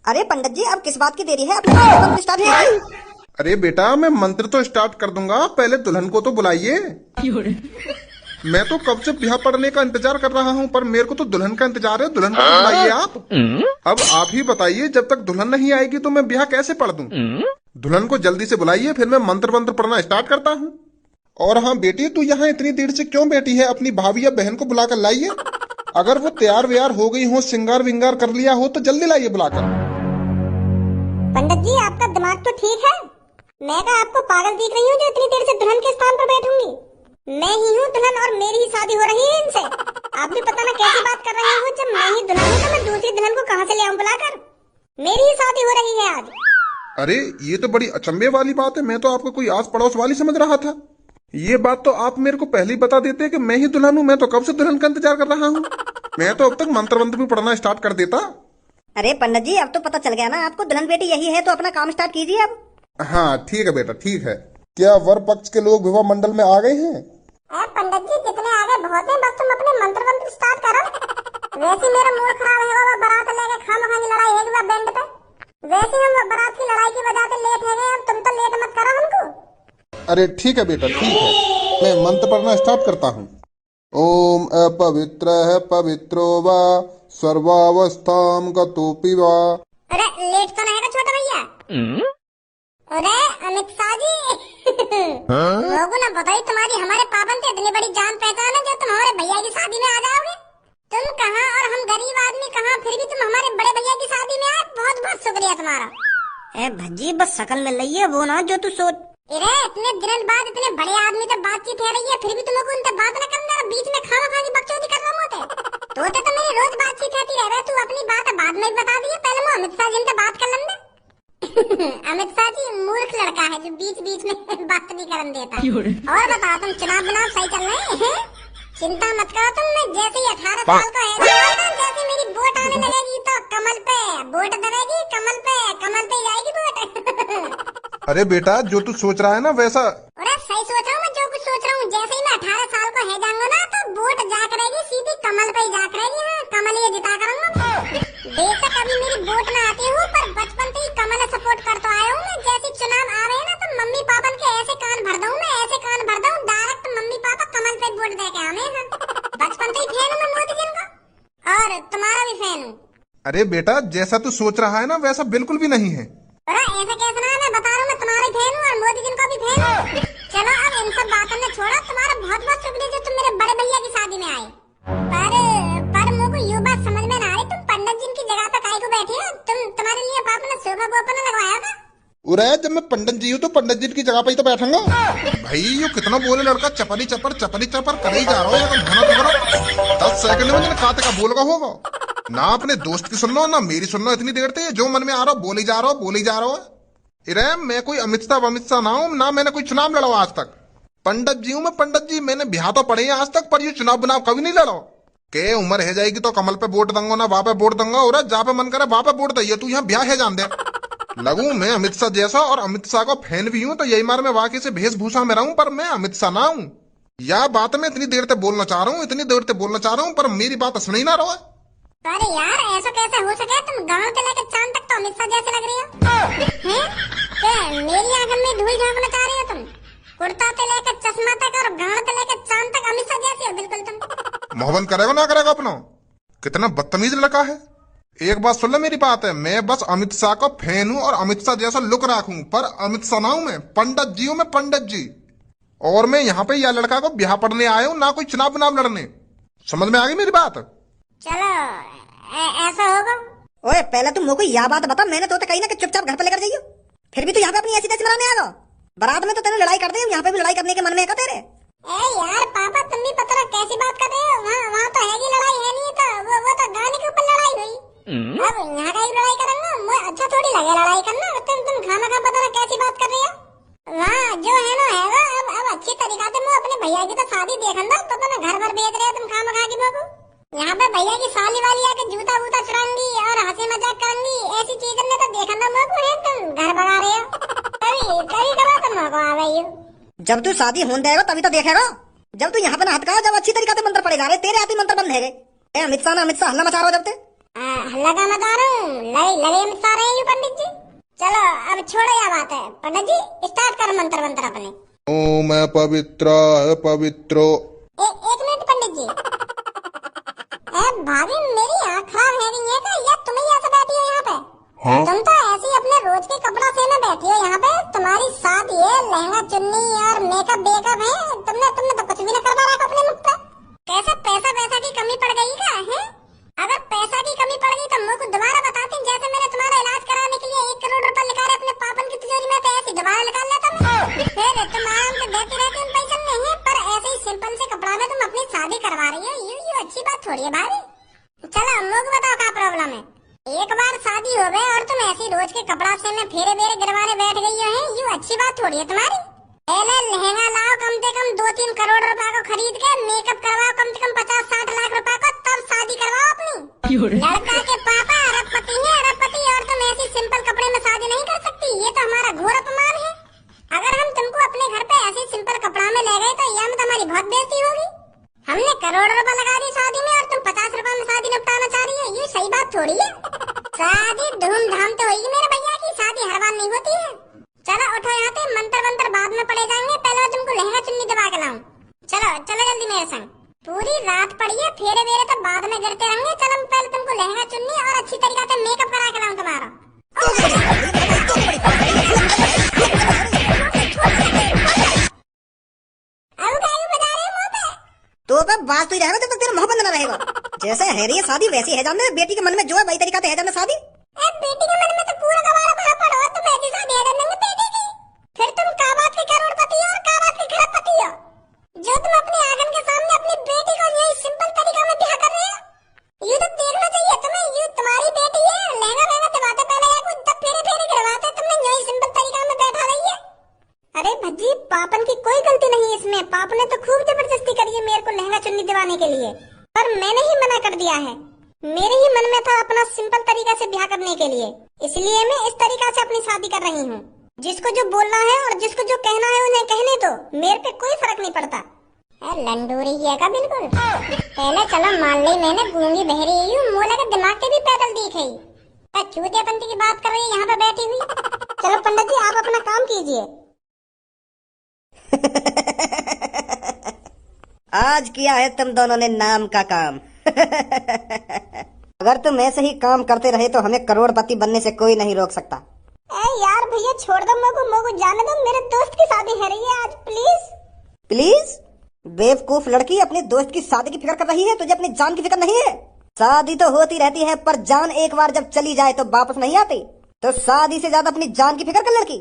अरे पंडित जी, अब किस बात की देरी है? अपने मंत्र स्टार्ट कीजिए। अरे बेटा, मैं मंत्र तो स्टार्ट कर दूंगा, पहले दुल्हन को तो बुलाइए। मैं तो कब से ब्याह पड़ने का इंतजार कर रहा हूँ, पर मेरे को तो दुल्हन का इंतजार है। दुल्हन को तो बुलाइए आप। अब आप ही बताइए, जब तक दुल्हन नहीं आएगी तो मैं ब्याह कैसे पढ़ दूं? दुल्हन को जल्दी से बुलाइए, फिर मैं मंत्र पढ़ना स्टार्ट करता हूँ। और हाँ बेटी, तू यहाँ इतनी देर से क्यों बैठी है? अपनी भाभी या बहन को बुलाकर लाइए। अगर वो तैयार व्यार हो गई हो, श्रृंगार विंगार कर लिया हो, तो जल्दी लाइए बुलाकर। पंडित जी, आपका दिमाग तो ठीक है। मैं क्या आपको पागल दिख रही हूँ जो इतनी देर से दुल्हन के स्थान पर बैठूंगी? मैं ही हूँ दुल्हन और मेरी ही शादी हो रही है इनसे। आप भी पता ना कैसी बात कर रहे हो। जब मैं ही दुल्हन हूँ तो मैं दूसरी दुल्हन को कहाँ से ले आऊँ बुलाकर? मेरी ही शादी हो रही है आज। अरे ये तो बड़ी अचंभे वाली बात है। मैं तो आपको कोई आस पड़ोस वाली समझ रहा था। ये बात तो आप मेरे को पहले ही बता देते कि मैं ही दुल्हन हूँ। मैं तो कब से दुल्हन का इंतजार कर रहा हूँ। मैं तो अब तक मंत्र भी पढ़ना स्टार्ट कर देता। अरे पंडित जी, अब तो पता चल गया ना आपको, दुल्हन बेटी यही है, तो अपना काम स्टार्ट कीजिए अब। हाँ ठीक है बेटा, ठीक है। क्या वर पक्ष के लोग विवाह मंडल में आ गए हैं? पंडित जी, जितने आगे बहुत हैं, बस तुम अपने मंत्र स्टार्ट करो। वैसे मेरा मूड खराब है, वो बारात लेके खामखा की लड़ाई है बैंड पे। वैसे हम बारात की लड़ाई की वजह से लेट हो गए। अब तुम तो लेट मत करो हमको। अरे ठीक है बेटा, ठीक है। मैं मंत्र पढ़ना स्टार्ट करता हूँ। ओम अपवित्र पवित्रो वा सर्वावस्थाम गतोपि वा। अरे लेट तो नहीं छोटा भैया। अरे अमित शाह जी, लोगों ने बताई तुम्हारी हमारे पापन से इतनी बड़ी जान पहचान है जो तुम हमारे भैया की शादी में आ जाओगे। तुम कहाँ और हम गरीब आदमी कहाँ, फिर भी तुम हमारे बड़े भैया की शादी में आए। बहुत बहुत शुक्रिया तुम्हारा। ए भज्जी, बस शकल मिल रही है, वो ना जो तू सोच। अरे इतने दिनों बाद इतने बड़े आदमी से बातचीत हो रही है, फिर भी तुमको उनसे बात न करना, बीच में खामखा की बकचोदी कर रहा होते। तो मेरी रोज बातचीत होती रहे। तू अपनी बात बाद में बता दिए, पहले मैं अमित शाह जी से बात कर लेंगे। अमित शाह जी मूर्ख लड़का है जो बीच बीच में बात नहीं करने देता। और बताओ, तुम चुनाव सही चल रहे हैं? चिंता मत करो तुम। मैं जैसे ही 18 साल का है, जैसे मेरी वोट आने लगेगी तो कमल पे वोट दबेगी, कमल पे जाएगी वोट। अरे बेटा, जो तू सोच रहा है ना वैसा। अरे सही सोच रहा हूँ मैं, जो कुछ सोच रहा हूँ। जैसे ही मैं 18 साल का है जाऊंगा ना, तो वोट जा करेगी सीधी कमल पे ही जा करेगी। हाँ, कमल ही जिता करूंगा। बेशक अभी मेरी वोट ना आती हूँ, पर बचपन से ही कमल सपोर्ट करता आया हूँ मैं। जैसे चुनाव आ रहे हैं ना, तो मम्मी पापा के ऐसे कान भर दूँ मैं, ऐसे कान भर दूँ, डायरेक्ट मम्मी पापा कमल पे वोट दे के आने। बचपन से ही फैन हूँ मैं मोदी जी का, और तुम्हारा भी फैन हूँ। अरे बेटा, जैसा तू सोच रहा है ना वैसा बिल्कुल भी नहीं है। अरे ऐसा कैसे ना है? मैं बता रहा हूँ, मैं तुम्हारे फैन हूँ और मोदी जी का भी फैन हूँ। चलो अब इन सब बातों में छोड़ो। तुम्हारा बहुत बहुत शुक्रिया जो तुम मेरे बड़े भैया की शादी में आए। पर मुझे ये बात समझ में ना आई, तुम पंडित जी की जगह पे काहे को बैठे हो? तुम्हारे लिए पापा ने सोफा वोफा लगवाया था? उरे, जब मैं पंडित जी हूँ तो पंडित जी की जगह पे ही तो बैठूंगा। भाई ये कितना बोले लड़का, चपली चपर कर ही जा रहा है। 10 सेकंड में काते का बोल का होगा ना। अपने दोस्त की सुन लो ना मेरी सुन लो। इतनी देर से जो मन में आ रहा हो बोले जा रहा हो। इरे मैं कोई अमित शाह ना हूँ ना, मैंने कोई चुनाव लड़ा आज तक। पंडित जी हूँ मैं, पंडित जी। मैंने ब्याह तो पढ़े आज तक, पर ये चुनाव बुनाव कभी नहीं लड़ा। के उम्र है जाएगी तो कमल पे वोट दूंगा ना वहां पे वोट दूंगा, और जहाँ पे मन करे वहां पे वोट दिए। तू यहाँ ब्याह है जान दे। लगू मैं अमित शाह जैसा, और अमित शाह का फैन भी हूँ, तो यही मार मैं वाकई से वेशभूषा में रहूं, पर मैं अमित शाह ना हूँ। यह बात मैं इतनी देर से बोलना चाह रहा हूँ, पर मेरी बात सुन ही ना रहा है। अरे यार, ऐसा कैसे हो सके? तुम गांव से लेकर चांद तक तो अमित शाह जैसे लग रही हो। मेरी आंखों में धूल झोंकना चाह रही हो तुम? कुर्ता से लेकर चश्मा तक और गांव से लेकर चांद तक अमित शाह जैसी हो बिल्कुल तुम। मोहब्बत करेगा ना करेगा अपना? कितना बदतमीज लड़का है। एक बात सुन ले मेरी बात है, मैं बस अमित शाह का फैन हूँ और अमित शाह जैसा लुक रखूं, पर अमित शाह ना हूं मैं। पंडित जी हूँ मैं, पंडित जी। और मैं यहाँ पे यह लड़का को ब्याह पढ़ने आया हूँ, ना कोई चुनाव लड़ने। समझ में आ गई मेरी बात? चलो ऐसा होगा। ओए पहले तुम मुझको यह बात बता, मैंने तो कही ना कि चुपचाप घर पे लेकर जाइयो, फिर भी तू यहाँ पे अपनी ऐसी तैसी बनाने आ गया। बारात में तो तेरे लड़ाई कर दे, यहाँ पे भी लड़ाई करने के मन में है तेरे? यार पापा, तुम भी पता कैसी बात कर रहे हो? वहाँ तो है लड़ाई है नहीं, तो वो तो गाने के ऊपर लड़ाई हुई। अब यहाँ का ही लड़ाई करेंगे, मुझे अच्छा थोड़ी लगे लड़ाई करना। तुम खाना पता ना कैसी बात कर रही हो? वहाँ जो है ना है। अब अच्छी तरीका से मैं अपने भैया की तो शादी देखा, पता ना घर भर बेच रहे तुम खाना की मोको। यहाँ पे भैया की साली वाली आके जूता वूता चुराऊंगी और हंसी मजाक करूंगी, ऐसी चीज में तो देखा ना मोको है। तुम घर भगा रहे हो, कभी करो तुम मोको आ गई हो। जब तू शादी होने देगा तभी तो देखेगा। जब तू यहाँ पे ना हटका, जब अच्छी तरीका से मंत्र पड़ेगा। रे तेरे आती मंत्र बंद है गए। अमित शाह हल्ला मचा रहा हो जब ते। हल्ला का मचा रहा हूँ, लगे अमित शाह पंडित जी। चलो अब छोड़ो यह बात है, पंडित जी स्टार्ट करो मंत्र मंत्र अपने। ओम पवित्र पवित्रो। एक मिनट पंडित जी। भाभी मेरी आँख खराब है नहीं है क्या, या तुम ही ऐसे बैठी हो यहाँ पे? हाँ? तुम तो ऐसे ही अपने रोज के कपड़ों से में बैठी हो यहाँ पे। तुम्हारी शादी है, लहंगा चुन्नी और मेकअप बेकअप है, तुमने तो कुछ भी न करवा रखा अपने मुख पे। कैसे पैसा की कमी पड़ गई क्या है? अगर पैसा की कमी पड़ गई तो मुझे को दोबारा बताती, जैसे मैंने तुम्हारा इलाज कराने के लिए 1 करोड़ रुपए निकाले अपने पापन की तिजोरी में, तो ऐसे दोबारा निकाल लेता मैं। फिर तुम आराम से देती रहती उन पैसे नहीं, पर ऐसे ही सिंपल से कपड़ा में तुम अपनी शादी करवा रही हो, ये अच्छी बात थोड़ी है भाभी। चलो मुझे बताओ क्या प्रॉब्लम है। एक बार शादी हो गई और तुम ऐसी रोज के कपड़ा से में फेरे बेरे गिरवाने बैठ गई हो, ये अच्छी बात थोड़ी है तुम्हारी। पहले लहंगा लाओ कम से कम 2-3 करोड़ रुपए को खरीद के, मेकअप करवाओ कम से कम 50-60 लाख रुपए को, तब शादी करवाओ अपनी। लड़का के पापा अरबपति हैं, अरबपति, और तुम ऐसी सिंपल कपड़े में शादी नहीं कर सकती, ये तो हमारा घोर अपमान है। अगर हम तुमको अपने घर पे ऐसे सिंपल कपड़ा में ले गए तो यह में हमारी बहुत बेइज्जती होगी। हमने करोड़ रुपए लगा दी शादी में और तुम 50 रुपए में शादी निपटाना चाह रही है, ये सही बात थोड़ी है। शादी धूमधाम तो होगी मेरे भैया की, शादी हर बार नहीं होती है। चलो उठो यहाँ पे, मंत्र बाद में पड़े जाएंगे, पहले तुमको लहंगा चुन्नी दबा के लाऊं। चलो चलो जल्दी मेरे संग। पूरी रात पड़ी है, फेरे बेरे तो बाद में गिरते रहेंगे। चलो पहले तुमको लहंगा चुन्नी और अच्छी तरीके से मेकअप करा के लाऊं तुम्हारा। तो अब बात तो ही रहेगा जब तक तेरा मुंह बंद ना रहेगा। जैसे है रही है शादी वैसी है जाने, बेटी के मन में जो है वही तरीका से है जाने शादी। बेटी के मन में तो पूरा गवारा भरा पड़ा है, तुम ऐसी शादी है जाने बेटी की। फिर तुम का बात के करोड़पति हो और का बात के खरबपति हो, जो तुम अपने आंगन के सामने अपनी बेटी को यही सिंपल तरीका में ब्याह कर रहे हो। ये तो देखना चाहिए तुम्हें, ये तुम्हारी बेटी है, लहंगा वहंगा दिवाते पहले या कुछ तब फेरे फेरे गिरवाते, तुमने यही सिंपल तरीका में बैठा रही है। अरे भज्जी पापन की कोई गलती नहीं है इसमें, पाप ने तो खूब जबरदस्ती करी है मेरे को लहंगा चुन्नी दिवाने के लिए, पर मैंने ही मना कर दिया है। मेरे ही मन में था अपना सिंपल तरीका से ब्याह करने के लिए, इसलिए मैं इस तरीका से अपनी शादी कर रही हूँ। जिसको जो बोलना है और जिसको जो कहना है उन्हें कहने दो, मेरे पे कोई फर्क नहीं पड़ता। लंडूरी है का बिल्कुल। पहले चलो मान ली मैंने गूंगी बहरी हूँ, मोला के दिमाग के भी पैदल दिख है, चूतियापंती की बात कर रही है यहाँ पे बैठी हुई। चलो पंडित जी आप अपना काम कीजिए। आज किया है तुम दोनों ने नाम का काम। अगर तुम ऐसे ही काम करते रहे तो हमें करोड़पति बनने से कोई नहीं रोक सकता। यार भैया छोड़ दो, मोको जाने दो, मेरे दोस्त की शादी है रही है आज, प्लीज। प्लीज? बेवकूफ लड़की, अपने दोस्त की शादी की फिक्र कर रही है, तुझे अपनी जान की फिक्र नहीं है। शादी तो होती रहती है, पर जान एक बार जब चली जाए तो वापस नहीं आती। तो शादी से ज्यादा अपनी जान की फिक्र कर लड़की।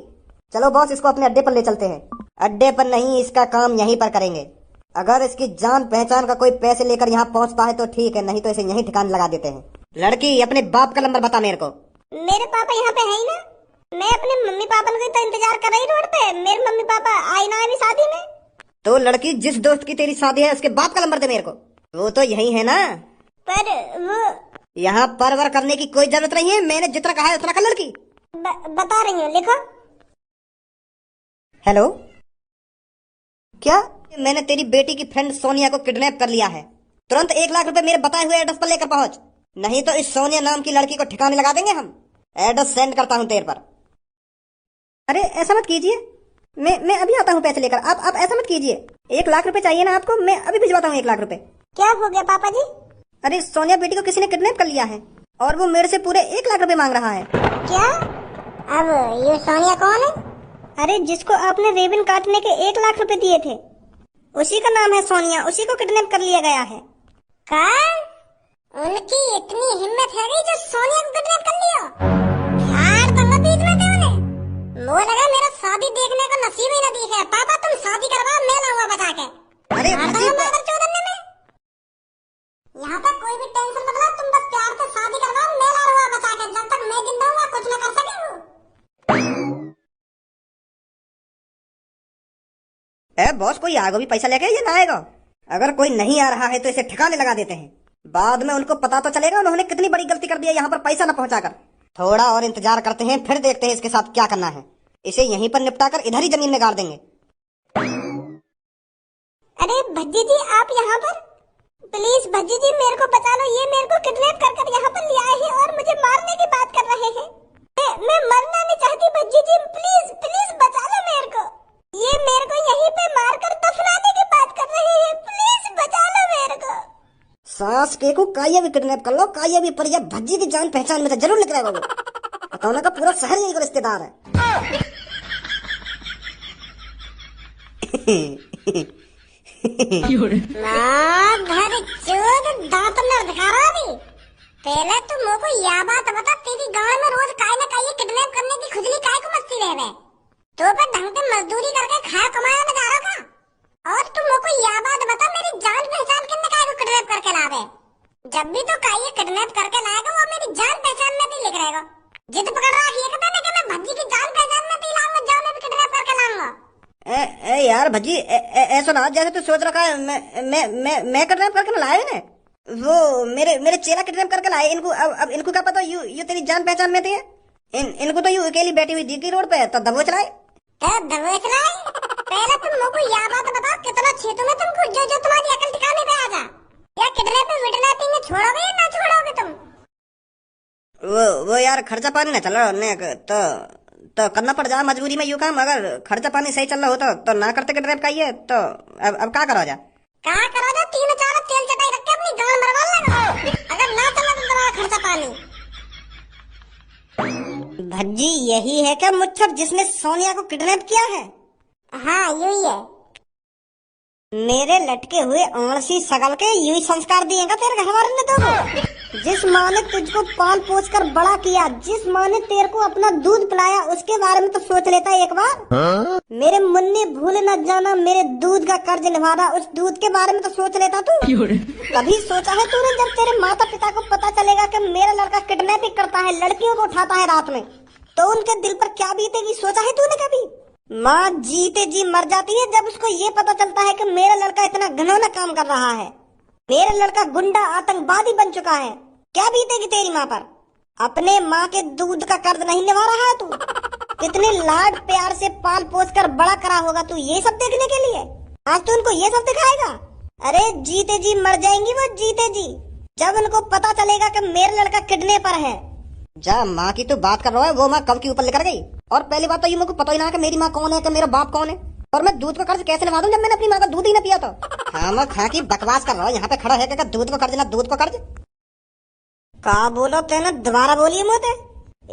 चलो बॉस, इसको अपने अड्डे पर ले चलते हैं। अड्डे पर नहीं, इसका काम यहीं पर करेंगे। अगर इसकी जान पहचान का कोई पैसे लेकर यहाँ पहुँचता है तो ठीक है, नहीं तो इसे यहीं ठिकाने लगा देते हैं। लड़की अपने बाप का नंबर बता मेरे को। मेरे पापा यहाँ पे है ही ना, मैं अपने मम्मी पापा को तो इंतजार कर रही रोड पे, मेरे मम्मी पापा आए ना अभी शादी में। तो लड़की जिस दोस्त की तेरी शादी है उसके बाप का नंबर दे मेरे को। वो तो यही है ना, पर वो यहाँ परवर करने की कोई जरूरत नहीं है, मैंने जितना कहा है उतना कर लड़की। बता रही हूँ, लिखो। हेलो, क्या मैंने तेरी बेटी की फ्रेंड सोनिया को किडनैप कर लिया है। तुरंत 1 लाख रुपए मेरे बताए हुए एड्रेस पर लेकर पहुंच, नहीं तो इस सोनिया नाम की लड़की को ठिकाने लगा देंगे हम। एड्रेस सेंड करता हूं तेरे पर। अरे ऐसा मत कीजिए, मैं अभी आता हूं पैसे लेकर। आप ऐसा मत कीजिए। 1 लाख रुपए चाहिए ना आपको, मैं अभी भिजवाता हूँ 1 लाख रुपए। क्या हो गया पापा जी? अरे सोनिया बेटी को किसी ने किडनैप कर लिया है और वो मेरे से पूरे 1 लाख रुपए मांग रहा है। क्या? अब ये सोनिया कौन है? अरे जिसको आपने रिबन काटने के 1 लाख रुपए दिए थे, उसी का नाम है सोनिया, उसी को किडनैप कर लिया गया है। कौन? उनकी इतनी हिम्मत है गई जो सोनिया को किडनैप कर लिया? यार तुम बीच में थे उन्हें, वो लगा मेरा शादी देखने को नसीब ही न दिखे। पापा तुम शादी करवाओ, मैं लाऊंगा बचा के। अरे यहाँ पे कोई भी टेंशन मत लो, तुम बस प्यार से शादी करवाओ, मैं लाऊंगा बचा के। जब तक मैं जिंदा हूँ कुछ न कर सके वो। बॉस, कोई आएगा भी पैसा लेके या ना आएगा? अगर कोई नहीं आ रहा है तो इसे ठिकाने लगा देते हैं, बाद में उनको पता तो चलेगा उन्होंने कितनी बड़ी गलती कर दी है यहाँ पर पैसा न पहुंचाकर। थोड़ा और इंतजार करते हैं, फिर देखते हैं इसके साथ क्या करना है। इसे यहीं पर निपटाकर इधर ही जमीन में गाड़ देंगे। अरे भज्जी जी आप यहाँ पर, प्लीज भज्जी जी मेरे को बचा लो, ये मेरे को किडनैप कर यहाँ पर ले आए हैं और मुझे मारने की बात कर रहे हैं। मैं बख्श के को काया भी किडनैप कर लो, काया भी, पर यह भज्जी की जान पहचान में तो जरूर लिख रहेगा वो। बताओ ना का पूरा शहर यही को रिश्तेदार है। घर चोद दांत में दिखा रहा अभी। पहले तो मोको यह बात बता, तेरी गांव में रोज काय ना काय किडनैप करने की खुजली काय को मस्ती रहे तो पर ढंग से मजदूरी करके खा कमाया में जा रहा का। और तू मोको यह बात बता, मेरी जान पहचान कितने काय को किडनैप करके लावे। जब भी तो काय किडनैप करके लाएगा वो मेरी जान पहचान में भी लिख रहेगा। जिद पकड़ रहा है ये कहता है कि मैं भज्जी की जान पहचान में भी लाऊंगा, जान में भी किडनैप करके लाऊंगा। ए यार भज्जी, ऐसा ना जैसे तू सोच रखा है मैं किडनैप करके लाए ने, वो मेरे चेला किडनैप करके लाए। इनको अब इनको क्या पता यू तेरी जान पहचान में थी। इनको तो यू अकेली बैठी हुई दिखी रोड पे तो दबोच लाए। पहले तुम लोगों को यह बात बताओ, कितना क्षेत्र में तुमको जो तुम्हारी अकल ठिकाने पे आ जा, या किडनैपिंग विडनैपिंग में छोड़ोगे या ना छोड़ोगे तुम? वो यार खर्चा पानी ना चल रहा तो करना पड़ जा मजबूरी में यू काम। अगर खर्चा पानी सही चल रहा होता तो ना करते किडनैप का ये तो अब क्या करो जा? क्या करो जा? 3-4 तेल चटाई रख के अपनी गांड मरवा लगा। अगर ना चला तो तुम्हारा खर्चा पानी। भज्जी यही है क्या मुच्छर जिसने सोनिया को किडनैप किया है? हाँ यही है। मेरे लटके हुए आलसी सगल के यही संस्कार दिएगा तेरे घर वाले ने तो। जिस माँ ने तुझको पाल पोस कर बड़ा किया, जिस माँ ने तेरे को अपना दूध पिलाया, उसके बारे में तो सोच लेता एक बार। मेरे मुन्नी भूल न जाना मेरे दूध का कर्ज निभाना, उस दूध के बारे में तो सोच लेता तू। कभी सोचा है तूने जब तेरे माता पिता को पता चलेगा कि मेरा लड़का किडनैपिंग करता है, लड़कियों को उठाता है रात में, तो उनके दिल पर क्या बीतेगी? सोचा है तूने कभी? माँ जीते जी मर जाती है जब उसको ये पता चलता है कि मेरा लड़का इतना घिनौना काम कर रहा है, मेरा लड़का गुंडा आतंकवादी बन चुका है। क्या बीतेगी तेरी माँ पर? अपने माँ के दूध का कर्ज नहीं निभा रहा है तू? कितने लाड प्यार से पाल पोस कर बड़ा करा होगा तू ये सब देखने के लिए? आज तू उनको ये सब दिखाएगा? अरे जीते जी मर जाएंगी वो, जीते जी, जब उनको पता चलेगा कि मेरा लड़का किडनैपर है। जा माँ की तो बात कर रहा है, वो माँ कब की ऊपर लेकर गई। और पहली बात तो ये मुझको पता ही ना कि मेरी माँ कौन है, कि मेरा बाप कौन है, और मैं दूध का कर्ज कैसे निभा दूं जब मैंने अपनी माँ का दूध ही ना पिया। तो हाँ मैं खा की बकवास कर रहा हूँ, यहाँ पे खड़ा है क्या दूध को कर्ज ना दूध को कर्ज। का बोलो तेने? दोबारा बोलिए मोते।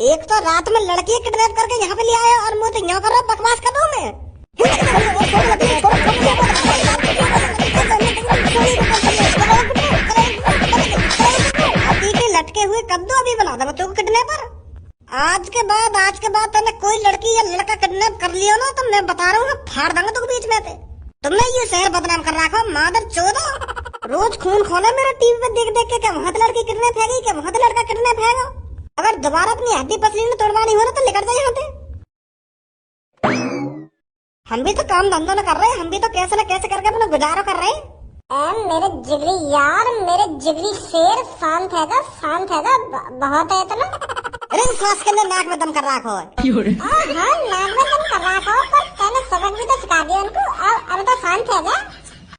एक तो रात में लड़की किडनैप करके यहाँ पे ले आया और मोते यहाँ कर रहा बकवास कर रहा हूँ मैं। अभी के लटके हुए कद्दू अभी बना दे तू किडनैपर। आज के बाद तूने कोई लड़की या लड़का किडनैप कर लिया ना तो मैं बता रहा हूँ फाड़ दूंगा तुम बीच में से। तुमने ये शहर बदनाम कर रखा मादर चोदा। रोज खून खोला मेरा टीवी पे देख देख के, क्या वहाँ लड़की किडनैप है गई, क्या वहाँ लड़का किडनैप है। अगर दोबारा अपनी हड्डी पसली में तोड़वानी हो ना तो निकल जाए यहाँ से। हम भी तो काम धंधा न कर रहे हैं, हम भी तो कैसे न कैसे करके अपना गुजारा कर रहे हैं। मेरे जिगरी यार, मेरे जिगरी शेर, शांत हैगा बहुत है इतना। अरे सांस के अंदर नाक में दम कर रखा है। हाँ नाक में दम कर रखा हो, पर तूने सबक भी तो सिखा दिया उनको। अब तो शांत है क्या?